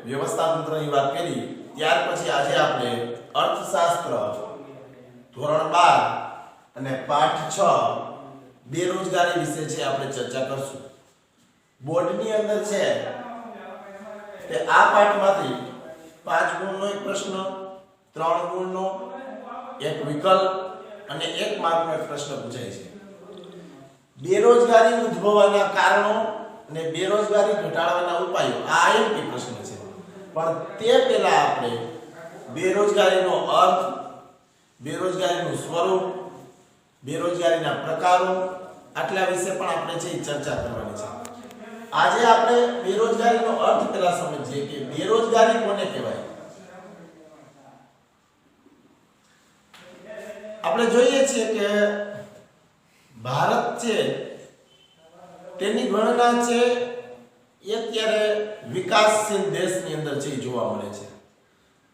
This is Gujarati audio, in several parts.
વ્યવસ્થા તંત્રની વાત કરી, ત્યાર પછી આજે આપણે અર્થશાસ્ત્ર ધોરણ 12 અને પાઠ 6 બેરોજગારી વિશે છે આપણે ચર્ચા કરશું. બોર્ડની અંદર છે કે આ પાઠમાંથી 5 ગુણનો એક પ્રશ્ન, 3 ગુણનો એક વિકલ્પ અને 1 માર્કનો એક પ્રશ્ન પૂછાય છે. બેરોજગારી ઉદ્ભવવાના કારણો અને બેરોજગારી ઘટાડવાના ઉપાયો આ આઈએમપી પ્રશ્ન છે. પણ તે પહેલા આપણે બેરોજગારીનો અર્થ, બેરોજગારીનું સ્વરૂપ, બેરોજગારીના પ્રકારો આટલા વિશે પણ આપણે છે ચર્ચા કરવાની છે. આજે આપણે બેરોજગારીનો અર્થ પહેલા સમજીએ કે બેરોજગારી કોને કહેવાય. આપણે જોઈએ છીએ કે ભારત છે તેની ગણના છે એ અત્યારે વિકાસશીલ દેશની અંદર છે જોવા મળે છે.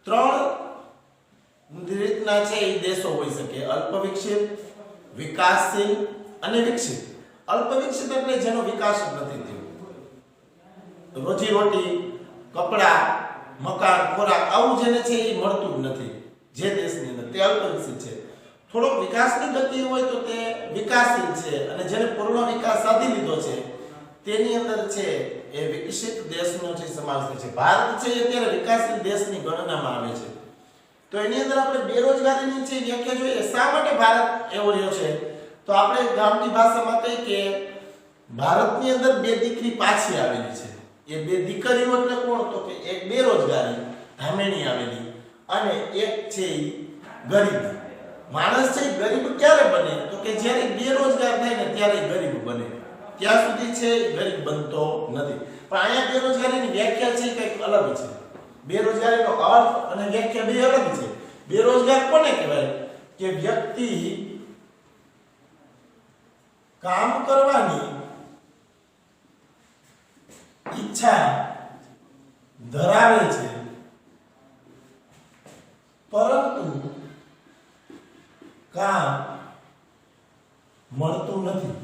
3 રીતના છે એ દેશો હોઈ શકે: અલ્પ વિકસિત, વિકાસશીલ અને વિકસિત. અલ્પ વિકસિત એટલે જેનો વિકાસ જ નથી થયો, રોજી રોટી, કપડા, મકાન, ખોરાક આવું જેને છે એ મળતું જ નથી જે દેશની અંદર, તે અલ્પ વિકસિત છે. થોડોક વિકાસની ગતિ હોય તો તે વિકાસશીલ છે, અને જેને પૂર્ણ વિકાસ સાધી લીધો છે તેની અંદર છે એ વિકસિત દેશનો છે સમાવેશ થાય છે. ભારત છે અત્યારે વિકાસશીલ દેશની ગણનામાં આવે છે. તો એની અંદર આપણે બેરોજગારીની છે વ્યાખ્યા જોઈએ. શા માટે ભારત એવો રહ્યો છે? તો આપણે ગામની ભાષામાં કહીએ કે ભારતની અંદર 2 દીકરી પાછી આવેલી છે. એ 2 દીકરીઓ એટલે કોણ? તો કે એક બેરોજગારી ધામેણી આવેલી અને એક છે ગરીબ. માણસ છે ગરીબ ક્યારે બને? તો કે જ્યારે બેરોજગાર થાય ને ત્યારે ગરીબ બને. ત્યાં સુધી છે ગરીબ બનતો નથી. પણ અહીંયા બેરોજગારીની વ્યાખ્યા છે કંઈક અલગ છે. બેરોજગારીનો અર્થ અને વ્યાખ્યા બે અલગ છે. બેરોજગાર કોને કહેવાય? કે વ્યક્તિ કામ કરવાની ઈચ્છા ધરાવે છે પરંતુ કામ મળતું નથી.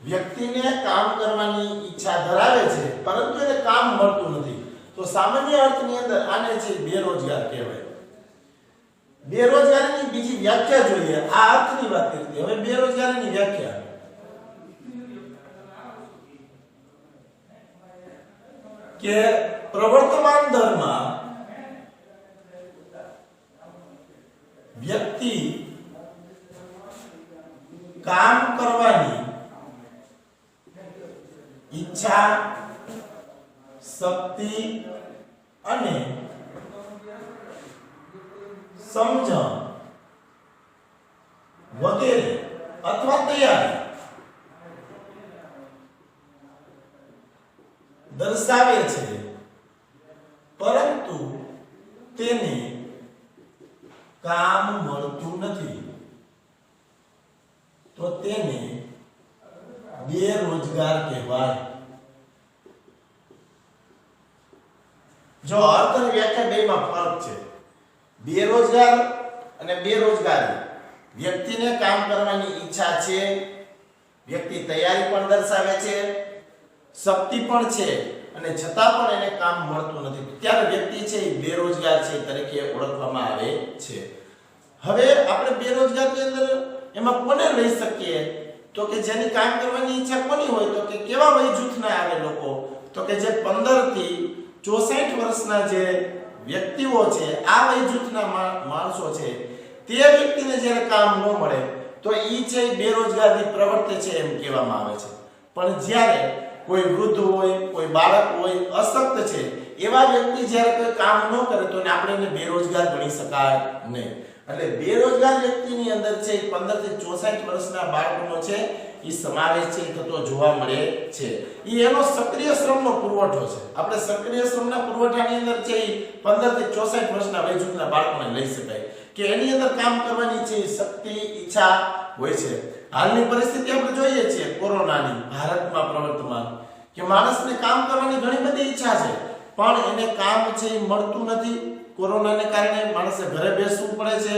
વ્યક્તિને કામ કરવાની ઈચ્છા ધરાવે છે પરંતુ એને કામ મળતું નથી. તો સામાન્ય અર્થની અંદર આને છે બેરોજગાર કહેવાય. બેરોજગારીની બીજી વ્યાખ્યા જોઈએ. આ અર્થની વાત કરી. હવે બેરોજગારીની વ્યાખ્યા કે પ્રવર્તમાન દરમાં વ્યક્તિ કામ કરવાની ઈચ્છા, શક્તિ અને સમજણ વગેરે અથવા તૈયારી દર્શાવે છે પરંતુ તેને કામ મળતું નથી. તો તેને બેરોજગાર કહેવાય. જો અર્થ અને વ્યાખ્યા બેમાં ફરક છે. બેરોજગાર અને બેરોજગારી, વ્યક્તિને કામ કરવાની ઈચ્છા છે, વ્યક્તિ તૈયારી પણ દર્શાવે છે, શક્તિ પણ છે અને છતાં પણ એને કામ મળતું નથી, ત્યારે વ્યક્તિ છે એ બેરોજગાર છે તરીકે ઓળખવામાં આવે છે. હવે આપણે બેરોજગારની અંદર એમાં કોને લઈ શકીએ? તો કે જેની કામ કરવાની ઈચ્છા કોની હોય? તો કે કેવા વય જૂથના આવે લોકો? તો કે જે 15 થી 64 વર્ષના જે વ્યક્તિઓ છે, આ વય જૂથના માણસો છે, તે વ્યક્તિને જ્યારે કામ ન મળે તો ઈ છે બેરોજગારી પ્રવર્તે છે એમ કહેવામાં આવે છે. પણ જ્યારે કોઈ વૃદ્ધ હોય, કોઈ બાળક હોય, અશક્ત છે, એવા વ્યક્તિ જ્યારે કોઈ કામ ન કરે તો આપણે એને બેરોજગાર ગણી શકાય નહીં. એટલે બેરોજગાર વ્યક્તિની અંદર છે 15 થી 64 વર્ષના બાળકોનો છે એ સમાવેશ છે થતો જોવા મળે છે. એ એનો સક્રિય શ્રમનો પુરવઠો છે. આપણે સક્રિય શ્રમના પુરવઠાની અંદર છે 15 થી 64 વર્ષના વય જૂથના બાળકોને લઈ શકાય કે એની અંદર કામ કરવાની છે શક્તિ, ઈચ્છા હોય છે. હાલની પરિસ્થિતિ આપણે જોઈએ છીએ કોરોનાની, ભારતમાં પ્રવર્તમાન, કે માણસને કામ કરવાની ઘણી બધી ઈચ્છા છે પણ એને કામ છે મળતું નથી. કોરોનાને કારણે માણસે ઘરે બેસવું પડે છે,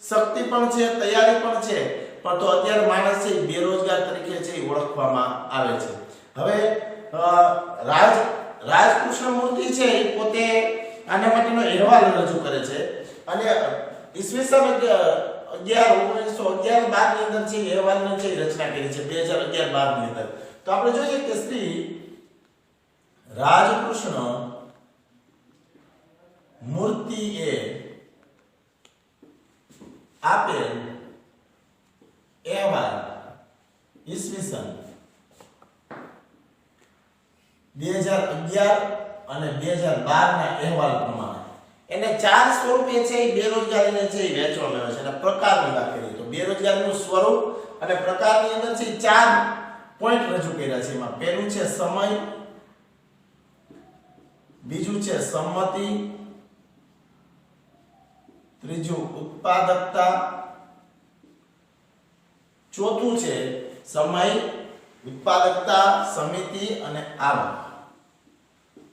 શક્તિ પણ છે, તૈયારી પણ છે, પણ તો અત્યારે માણસ છે બેરોજગાર તરીકે છે ઓળખવામાં આવે છે. હવે રાજકૃષ્ણમૂર્તિ છે એ પોતે આના માટેનો અહેવાલ રજૂ કરે છે અને ઈસવીસન 1911-12 ની અંદર છે અહેવાલની છે રચના કરી છે 2011-12 ની અંદર. તો આપણે જોઈએ કે શ્રી રાજકૃષ્ણ મૂર્તિએ આપેલ અહેવાલ ઈસવીસન 2011 અને 2012 ના અહેવાલ પ્રમાણે એને 4 સ્વરૂપે છે એ બેરોજગારીને છે એ વહેંચવામાં આવે છે અને પ્રકારની વાત કરીએ તો બેરોજગારીનું સ્વરૂપ અને પ્રકારની અંદર છે 4 પોઈન્ટ રજૂ કર્યા છે. એમાં પહેલું છે સમય, બીજું છે સંમતિ, ત્રીજું ઉત્પાદકતા, ચોથું છે સમય, ઉત્પાદકતા, સમિતિ અને આવક.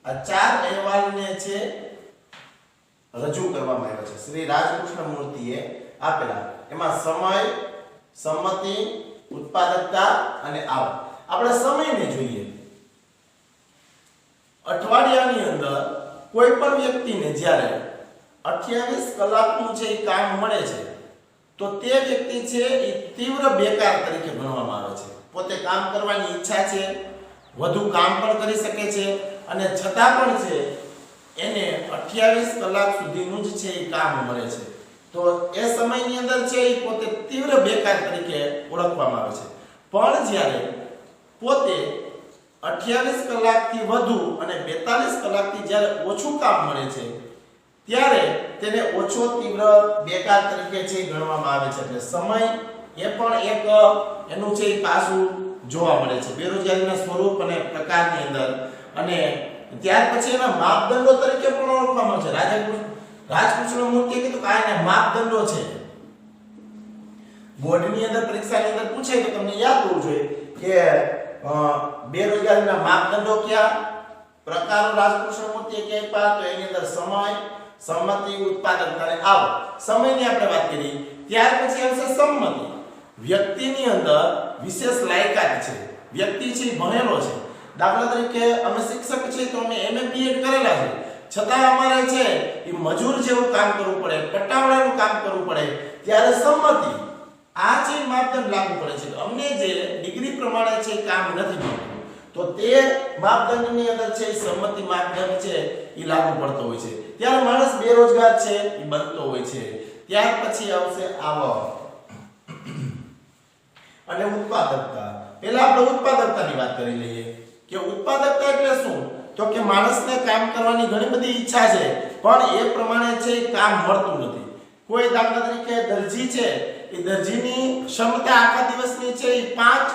આ 4 અહેવાલને છે રજૂ કરવામાં આવ્યા છે શ્રી રાજકૃષ્ણ મૂર્તિએ આપેલા. એમાં સમય, સંમતિ, ઉત્પાદકતા અને આવક. આપણે સમયને જોઈએ. અઠવાડિયાની અંદર કોઈ પણ વ્યક્તિને જ્યારે 28 કલાકનું છે એ કામ મળે છે તો તે વ્યક્તિ છે એ તીવ્ર બેકાર તરીકે ગણવામાં આવે છે. પોતે કામ કરવાની ઈચ્છા છે, વધુ કામ પણ કરી શકે છે અને છતાં પણ છે એને 28 કલાક સુધીનું જ છે એ કામ મળે છે. તો એ સમયની અંદર છે એ પોતે તીવ્ર બેકાર તરીકે ઓળખવામાં આવે છે. પણ જ્યારે પોતે 28 કલાકથી વધુ અને 42 કલાકથી જ્યારે ઓછું કામ મળે છે ત્યારે તેને ઓછો તીવ્ર બેકાર તરીકે છે ગણવામાં આવે છે. એટલે સમય એ પણ એક એનું છે એ પાસું જોવા મળે છે બેરોજગારીના સ્વરૂપ અને પ્રકારની અંદર. અને ત્યાર પછી એના માપદંડો તરીકે પણ ઓળખવામાં આવે છે. રાજકૃષ્ણ મૂર્તિએ કીધું કે આના માપદંડો છે. બોર્ડની અંદર પરીક્ષાની અંદર પૂછે તો તમને યાદ હોવું જોઈએ કે બેરોજગારીના માપદંડો કયા પ્રકારો રાજકૃષ્ણ મૂર્તિએ ક્યાં આપ્યા તો એની અંદર સમય, સંમતિ, ઉત્પાદકતા અને આવક. સમયની આપણે વાત કરી. ત્યાર પછી આવશે સંમતિ. વ્યક્તિની અંદર વિશેષ લાયકાત છે. વ્યક્તિ છે ભણેલો છે. દાખલા તરીકે અમે શિક્ષક છીએ તો અમે M.A. B.Ed કરેલા છે, છતાં અમારે છે એ મજૂર જેવું કામ કરવું પડે, પટાવડાનું કામ કરવું પડે. ત્યારે સંમતિ આ જે માપદંડ લાગુ પડે છે. અમને જે ડિગ્રી પ્રમાણે છે કામ નથી મળતું તો તે માપદંડની અંદર છે સંમતિ માપદંડ છે એ લાગુ પડતો હોય છે. ત્યારે માણસ બેરોજગાર છે એ બનતો હોય છે. ત્યાર પછી આવશે આવક અને ઉત્પાદકતા. પહેલા આપણે ઉત્પાદકતાની વાત કરી લઈએ કે ઉત્પાદકતા એટલે શું? તો કે માણસને કામ કરવાની ઘણી બધી ઈચ્છા છે પણ એ પ્રમાણે છે કામ મળતું નથી. કોઈ દાખલા તરીકે દરજી છે એ દરજીની ક્ષમતા આખા દિવસની છે એ 5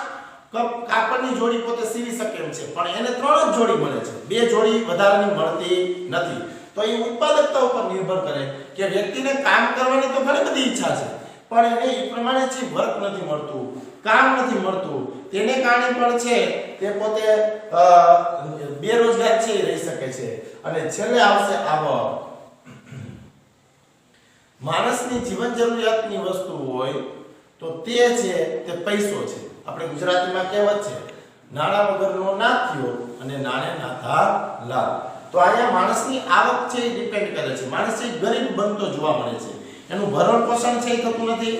કપ કાપડની જોડી પોતે સીવી શકે એમ છે પણ એને 3 જ જોડી મળે છે, 2 જોડી વધારાની મળતી નથી. તો એ ઉત્પાદકતા ઉપર નિર્ભર કરે કે વ્યક્તિને કામ કરવાની તો ઘણી બધી ઈચ્છા છે પણ એને એ પ્રમાણે છે વર્ક નથી મળતું, કામ નથી મળતું. તેને કારણે પણ છે તે પોતે બેરોજગાર છે રહી શકે છે. અને છેલ્લે આવશે આવક. માણસની જીવન જરૂરિયાતની વસ્તુ હોય તો તે છે તે પૈસો છે. આપણે ગુજરાતીમાં કહેવત છે નાણા વગરનો નાથ્યો અને નાણે નાથા લાલ. તો અહીંયા માણસની આવક છે એ ડિપેન્ડ કરે છે. માણસ છે ગરીબ બનતો જોવા મળે છે. એનું ભરણ પોષણ છે એ થતું નથી.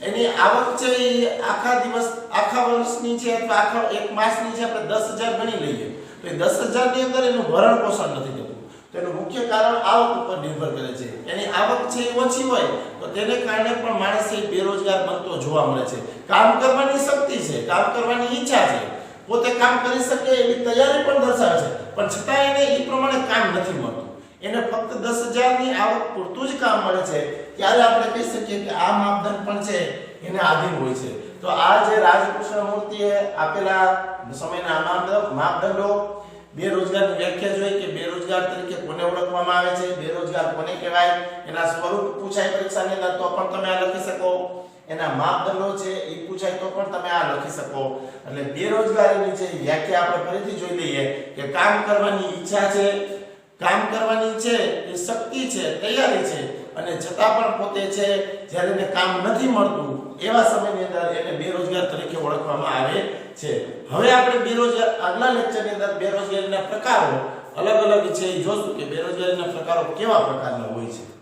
એની આવક છે એ આખા વર્ષની છે અથવા આખા એક માસની છે આપણે 10,000 ગણી લઈએ તો એ 10,000 ની અંદર એનું ભરણ પોષણ નથી થતું. તો એનું મુખ્ય કારણ આવક ઉપર નિર્ભર કરે છે. એની આવક છે એ ઓછી હોય તો તેને કારણે પણ માણસ એ બેરોજગાર બનતો જોવા મળે છે. કામ કરવાની શક્તિ છે, કામ કરવાની ઈચ્છા છે, પોતે કામ કરી શકે એવી તૈયારી પણ દર્શાવે છે પણ છતાં એને એ પ્રમાણે કામ નથી મળતું. એને ફક્ત 10,000 ની આવક પૂરતું જ કામ મળે છે. ત્યારે આપણે કહી શકીએ કે આ માપદંડ પણ છે એને આધીન હોય છે. તો આ જે રાજકૃષ્ણ મૂર્તિએ આપેલા સમયના માપદંડો, બેરોજગારની વ્યાખ્યા જોઈ કે બેરોજગાર તરીકે કોને ઓળખવામાં આવે છે, બેરોજગાર કોને કહેવાય, એના સ્વરૂપ પૂછાય પરીક્ષાની અંદર તો પણ તમે આ લખી શકો. એના માપદંડો છે એ પૂછાય તો પણ તમે આ લખી શકો. એટલે બેરોજગારીની જે વ્યાખ્યા આપણે ફરીથી જોઈ લઈએ કે કામ કરવાની ઈચ્છા છે, કામ કરવાની છે એ શક્તિ છે, તૈયારી છે અને છતાં પણ પોતે છે જ્યારે એને કામ નથી મળતું એવા સમયની અંદર એને બેરોજગાર તરીકે ઓળખવામાં આવે છે. હવે આપણે આગલા લેક્ચરની અંદર બેરોજગારીના પ્રકારો અલગ અલગ છે એ જોશું કે બેરોજગારીના પ્રકારો કેવા પ્રકારના હોય છે.